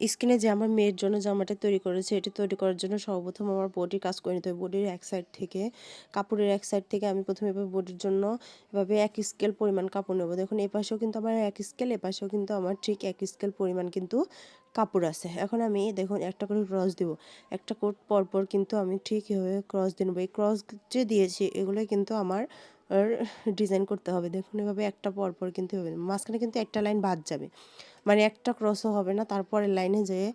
স্কিনে যে আমার মেয়ের জন্য জামাটা তৈরি করেছে, এটি তৈরি করার জন্য সর্বপ্রথম আমার বডির কাজ করে নিতে হবে। বডির এক সাইড থেকে, কাপড়ের এক সাইড থেকে আমি প্রথমে এভাবে বডির জন্য এভাবে এক স্কেল পরিমাণ কাপড় নেব। দেখুন এই পাশেও কিন্তু আমার এক স্কেল, এ পাশেও কিন্তু আমার ঠিক এক স্কেল পরিমাণ কিন্তু কাপড় আছে। এখন আমি দেখুন একটা করে ক্রস দেব, একটা কোট পরপর কিন্তু আমি ঠিক এভাবে ক্রস দিয়ে নেবো। এই ক্রস যে দিয়েছি এগুলো কিন্তু আমার ডিজাইন করতে হবে। দেখুন এভাবে একটা পরপর কিন্তু মাঝখানে কিন্তু একটা লাইন বাদ যাবে, মানে একটা ক্রসও হবে না, তারপরের লাইনে যেয়ে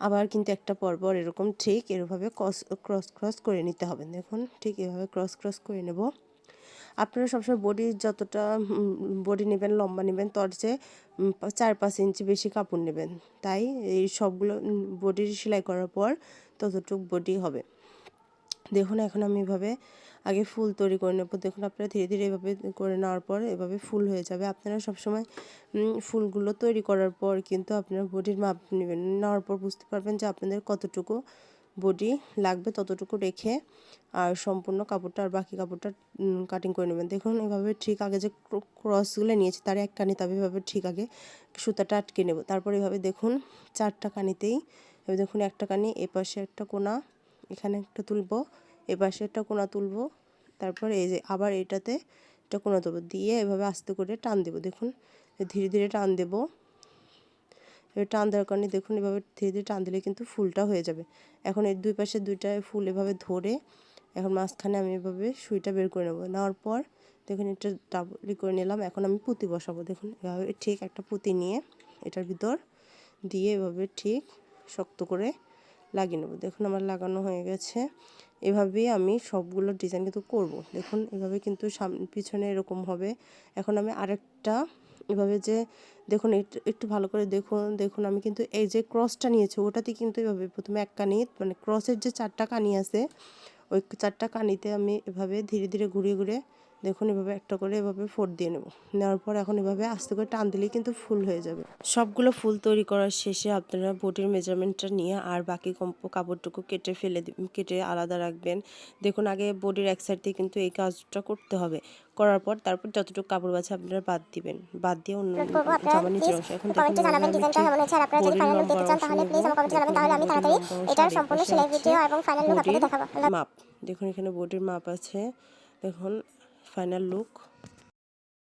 আবার কিন্তু একটা পরপর এরকম ঠিক এভাবে ক্রস করে নিতে হবে। দেখুন ঠিক এভাবে ক্রস করে নেব। আপনারা সবসময় বডি যতটা বডি নেবেন, লম্বা নেবেন, তার চেয়ে 4-5 ইঞ্চি বেশি কাপড় নেবেন। তাই এই সবগুলো বডির সেলাই করার পর ততটুক বডি হবে। দেখুন এখন আমি এভাবে আগে ফুল তৈরি করে নেব। দেখুন আপনারা ধীরে ধীরে এভাবে করে নেওয়ার পর এভাবে ফুল হয়ে যাবে। আপনারা সবসময় ফুলগুলো তৈরি করার পর কিন্তু আপনারা বডির মাপ নেবেন, নেওয়ার পর বুঝতে পারবেন যে আপনাদের কতটুকু বডি লাগবে, ততটুকু রেখে আর সম্পূর্ণ কাপড়টা আর বাকি কাপড়টা কাটিং করে নেবেন। দেখুন এভাবে ঠিক আগে যে ক্রসগুলো নিয়েছি তার এক কানি তবে এভাবে ঠিক আগে সুতাটা আটকে নেব। তারপর এভাবে দেখুন 4টা কানিতেই এবার দেখুন একটা কানি এপাশে একটা কোনা, এখানে একটা তুলবো, এপাশে একটা কোনা তুলবো, তারপর এই যে আবার এটাতে একটা কোনা তুলবো, দিয়ে এভাবে আস্তে করে টান দেবো। দেখুন ধীরে ধীরে টান দেবো। এবার টান দেওয়ার কারণে দেখুন এভাবে ধীরে ধীরে টান দিলে কিন্তু ফুলটা হয়ে যাবে। এখন এর দুই পাশে দুইটা ফুল এভাবে ধরে এখন মাঝখানে আমি এভাবে সুইটা বের করে নেবো। নেওয়ার পর দেখুন এটা ডাবলি করে নিলাম। এখন আমি পুঁতি বসাবো। দেখুন এভাবে ঠিক একটা পুঁতি নিয়ে এটার ভিতর দিয়ে এভাবে ঠিক শক্ত করে লাগিয়ে নেব। দেখুন আমার লাগানো হয়ে গেছে। এভাবেই আমি সবগুলো ডিজাইন কিন্তু করব। দেখুন এভাবে কিন্তু সামনে পিছনে এরকম হবে। এখন আমি আরেকটা এভাবে যে দেখুন একটু ভালো করে দেখুন আমি কিন্তু এই যে ক্রসটা নিয়েছি ওটাতে কিন্তু এভাবে প্রথমে এক কানি, মানে ক্রসের যে 4টা কানি আছে ওই 4টা কানিতে আমি এভাবে ধীরে ধীরে ঘুরিয়ে ঘুরিয়ে দেখুন এভাবে একটা করে এভাবে ফোড় দিয়ে নেব। নেওয়ার পর এখন এভাবে আস্তে করে টান দিলেই কিন্তু ফুল হয়ে যাবে। সবগুলো ফুল তৈরি করার শেষে আপনারা বডির মেজারমেন্টটা নিয়ে আর বাকি কাপড়টুকু কেটে আলাদা রাখবেন। দেখুন আগে বডির এক সাইড দিয়ে কিন্তু এই কাজটা করতে হবে। করার পর তারপর যতটুকু কাপড় আছে আপনারা বাদ দিবেন, বাদ দিয়ে অন্য জামা নিচের অংশ। এখন দেখুন এভাবে আমি ঠিক বডির লম্বা অংশ নেব। দেখুন এভাবে বডির লম্বা অংশ আর এই পাশে আছে বডির মাপ। দেখুন এখানে বডির মাপ আছে। দেখুন ফাইনাল লুক।